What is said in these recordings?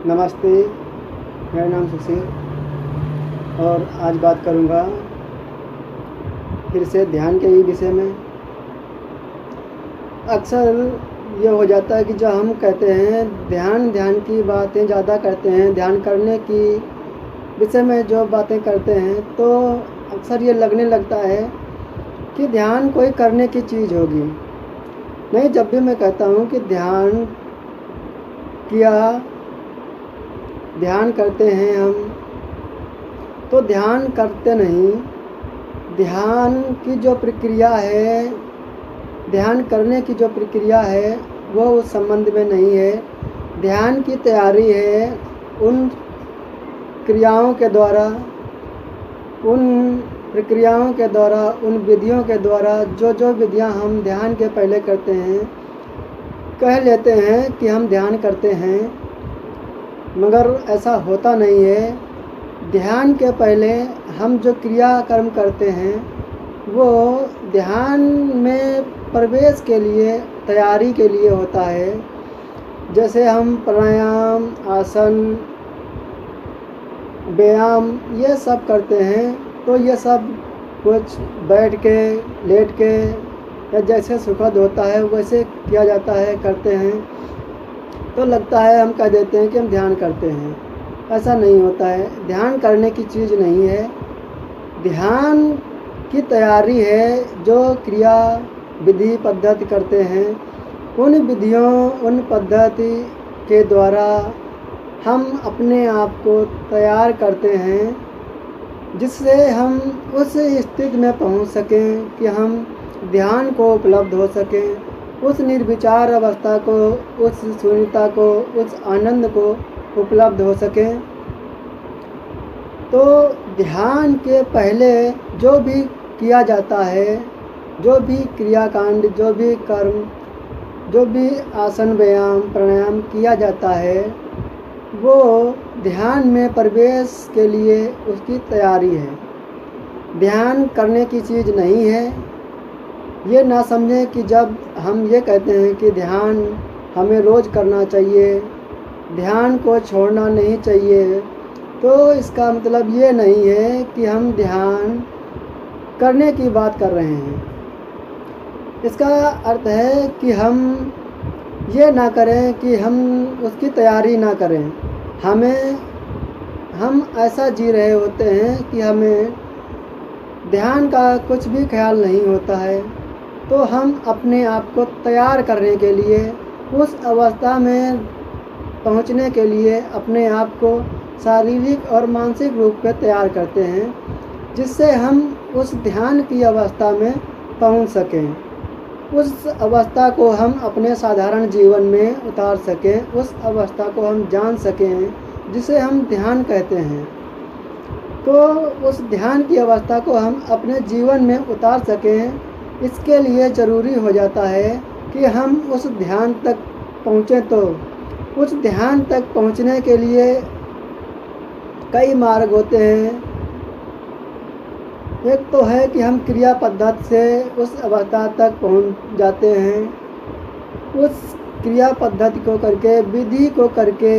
नमस्ते, मेरा नाम सुशील और आज बात करूँगा फिर से ध्यान के ही विषय में। अक्सर ये हो जाता है कि जो हम कहते हैं ध्यान की बातें ज़्यादा करते हैं, ध्यान करने की विषय में जो बातें करते हैं तो अक्सर ये लगने लगता है कि ध्यान कोई करने की चीज़ होगी। नहीं, जब भी मैं कहता हूँ कि ध्यान करते हैं हम, तो ध्यान करते नहीं। ध्यान की जो प्रक्रिया है, ध्यान करने की जो प्रक्रिया है वो उस संबंध में नहीं है। ध्यान की तैयारी है उन क्रियाओं के द्वारा, उन प्रक्रियाओं के द्वारा, उन विधियों के द्वारा जो विधियां हम ध्यान के पहले करते हैं। कह लेते हैं कि हम ध्यान करते हैं, मगर ऐसा होता नहीं है। ध्यान के पहले हम जो क्रियाकर्म करते हैं वो ध्यान में प्रवेश के लिए, तैयारी के लिए होता है। जैसे हम प्राणायाम, आसन, व्यायाम ये सब करते हैं, तो ये सब कुछ बैठ के, लेट के या जैसे सुखद होता है वैसे किया जाता है, करते हैं। तो लगता है हम कह देते हैं कि हम ध्यान करते हैं। ऐसा नहीं होता है, ध्यान करने की चीज़ नहीं है। ध्यान की तैयारी है जो क्रिया विधि पद्धति करते हैं। उन विधियों, उन पद्धति के द्वारा हम अपने आप को तैयार करते हैं, जिससे हम उस स्थिति में पहुंच सकें कि हम ध्यान को उपलब्ध हो सकें, उस निर्विचार अवस्था को, उस शून्यता को, उस आनंद को उपलब्ध हो सकें। तो ध्यान के पहले जो भी किया जाता है, जो भी क्रियाकांड, जो भी कर्म, जो भी आसन, व्यायाम, प्राणायाम किया जाता है, वो ध्यान में प्रवेश के लिए उसकी तैयारी है। ध्यान करने की चीज़ नहीं है। ये ना समझें कि जब हम ये कहते हैं कि ध्यान हमें रोज़ करना चाहिए, ध्यान को छोड़ना नहीं चाहिए, तो इसका मतलब ये नहीं है कि हम ध्यान करने की बात कर रहे हैं। इसका अर्थ है कि हम ये ना करें कि हम उसकी तैयारी ना करें। हम ऐसा जी रहे होते हैं कि हमें ध्यान का कुछ भी ख्याल नहीं होता है, तो हम अपने आप को तैयार करने के लिए, उस अवस्था में पहुंचने के लिए अपने आप को शारीरिक और मानसिक रूप से तैयार करते हैं, जिससे हम उस ध्यान की अवस्था में पहुंच सकें। उस अवस्था को हम अपने साधारण जीवन में उतार सकें, उस अवस्था को हम जान सकें जिसे हम ध्यान कहते हैं। तो उस ध्यान की अवस्था को हम अपने जीवन में उतार सकें, इसके लिए ज़रूरी हो जाता है कि हम उस ध्यान तक पहुँचें। तो उस ध्यान तक पहुँचने के लिए कई मार्ग होते हैं। एक तो है कि हम क्रिया पद्धति से उस अवस्था तक पहुँच जाते हैं। उस क्रिया पद्धति को करके, विधि को करके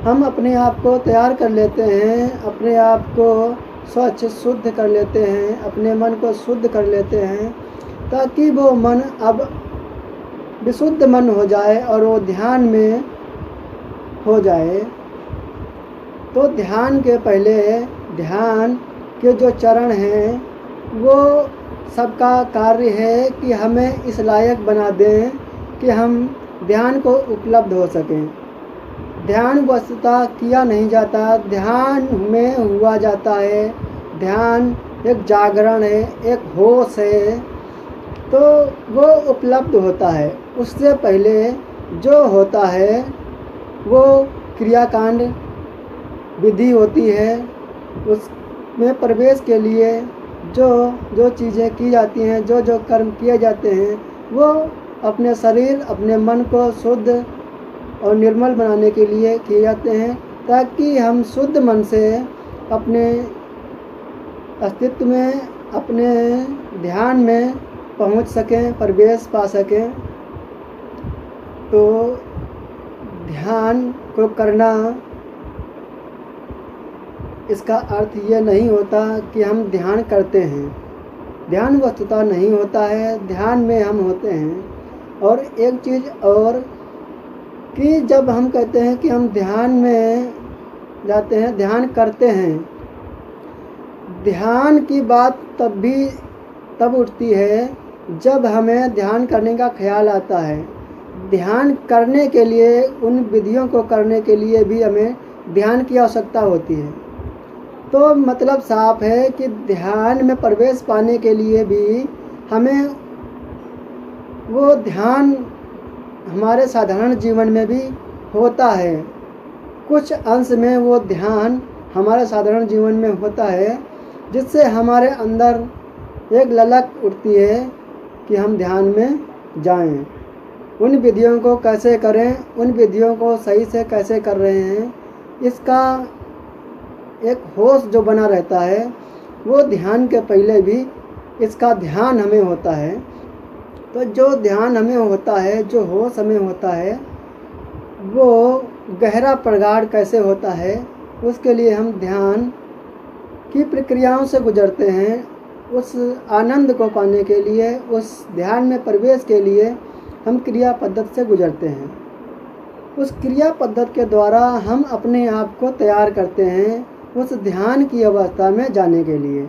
हम अपने आप को तैयार कर लेते हैं, अपने आप को स्वच्छ शुद्ध कर लेते हैं, अपने मन को शुद्ध कर लेते हैं, ताकि वो मन अब विशुद्ध मन हो जाए और वो ध्यान में हो जाए। तो ध्यान के पहले, ध्यान के जो चरण हैं, वो सबका कार्य है कि हमें इस लायक बना दें कि हम ध्यान को उपलब्ध हो सकें। ध्यान वस्तुतः किया नहीं जाता, ध्यान में हुआ जाता है। ध्यान एक जागरण है, एक होश है, तो वो उपलब्ध होता है। उससे पहले जो होता है वो क्रियाकांड, विधि होती है। उसमें प्रवेश के लिए जो चीज़ें की जाती हैं, जो कर्म किए जाते हैं, वो अपने शरीर, अपने मन को शुद्ध और निर्मल बनाने के लिए किए जाते हैं, ताकि हम शुद्ध मन से अपने अस्तित्व में, अपने ध्यान में पहुंच सकें, प्रवेश पा सकें। तो ध्यान को करना, इसका अर्थ ये नहीं होता कि हम ध्यान करते हैं। ध्यान वस्तुतः नहीं होता है, ध्यान में हम होते हैं। और एक चीज़ और कि जब हम कहते हैं कि हम ध्यान में जाते हैं, ध्यान करते हैं, ध्यान की बात तब उठती है जब हमें ध्यान करने का ख्याल आता है। ध्यान करने के लिए, उन विधियों को करने के लिए भी हमें ध्यान की आवश्यकता होती है। तो मतलब साफ है कि ध्यान में प्रवेश पाने के लिए भी हमें वो ध्यान हमारे साधारण जीवन में भी होता है। कुछ अंश में वो ध्यान हमारे साधारण जीवन में होता है, जिससे हमारे अंदर एक ललक उठती है कि हम ध्यान में जाएं। उन विधियों को कैसे करें, उन विधियों को सही से कैसे कर रहे हैं, इसका एक होश जो बना रहता है, वो ध्यान के पहले भी इसका ध्यान हमें होता है। तो जो ध्यान हमें होता है, जो होश हमें होता है, वो गहरा प्रगाढ़ कैसे होता है, उसके लिए हम ध्यान की प्रक्रियाओं से गुजरते हैं। उस आनंद को पाने के लिए, उस ध्यान में प्रवेश के लिए हम क्रिया पद्धति से गुजरते हैं। उस क्रिया पद्धति के द्वारा हम अपने आप को तैयार करते हैं उस ध्यान की अवस्था में जाने के लिए।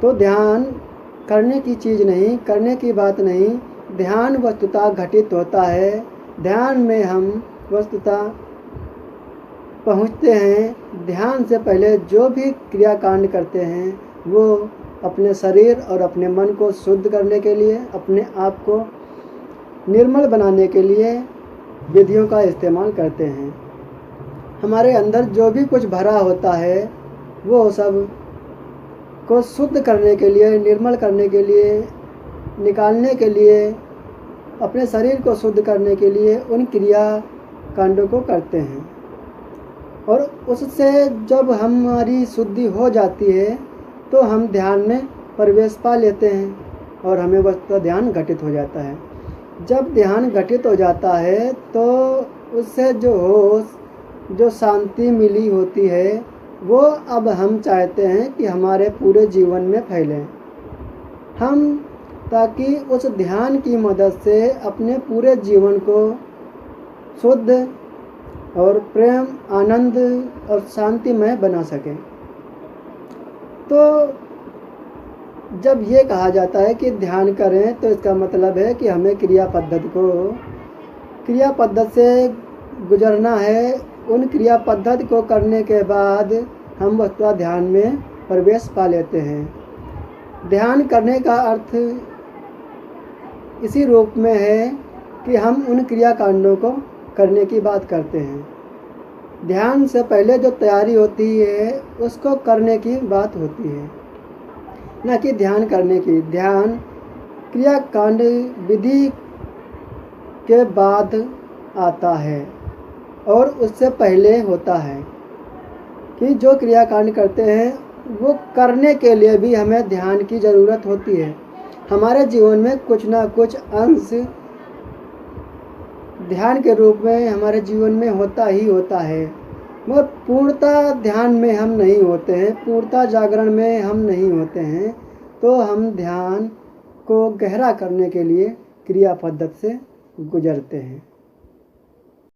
तो ध्यान करने की चीज़ नहीं, करने की बात नहीं, ध्यान वस्तुतः घटित होता है। ध्यान में हम वस्तुतः पहुँचते हैं। ध्यान से पहले जो भी क्रियाकांड करते हैं, वो अपने शरीर और अपने मन को शुद्ध करने के लिए, अपने आप को निर्मल बनाने के लिए विधियों का इस्तेमाल करते हैं। हमारे अंदर जो भी कुछ भरा होता है, वो सब को शुद्ध करने के लिए, निर्मल करने के लिए, निकालने के लिए, अपने शरीर को शुद्ध करने के लिए उन क्रिया कांडों को करते हैं। और उससे जब हमारी शुद्धि हो जाती है तो हम ध्यान में प्रवेश पा लेते हैं और हमें वस्तुतः ध्यान घटित हो जाता है। जब ध्यान घटित हो जाता है तो उससे जो होश, जो शांति मिली होती है, वो अब हम चाहते हैं कि हमारे पूरे जीवन में फैले। हम ताकि उस ध्यान की मदद से अपने पूरे जीवन को शुद्ध और प्रेम, आनंद और शांतिमय बना सकें। तो जब ये कहा जाता है कि ध्यान करें, तो इसका मतलब है कि हमें क्रिया पद्धति से गुजरना है। उन क्रिया पद्धति को करने के बाद हम वस्तुतः ध्यान में प्रवेश पा लेते हैं। ध्यान करने का अर्थ इसी रूप में है कि हम उन क्रियाकांडों को करने की बात करते हैं। ध्यान से पहले जो तैयारी होती है, उसको करने की बात होती है, न कि ध्यान करने की। ध्यान क्रियाकांड विधि के बाद आता है और उससे पहले होता है कि जो क्रियाकांड करते हैं, वो करने के लिए भी हमें ध्यान की ज़रूरत होती है। हमारे जीवन में कुछ ना कुछ अंश ध्यान के रूप में हमारे जीवन में होता ही होता है, मगर पूर्णतः ध्यान में हम नहीं होते हैं, पूर्णतः जागरण में हम नहीं होते हैं। तो हम ध्यान को गहरा करने के लिए क्रिया पद्धति से गुजरते हैं।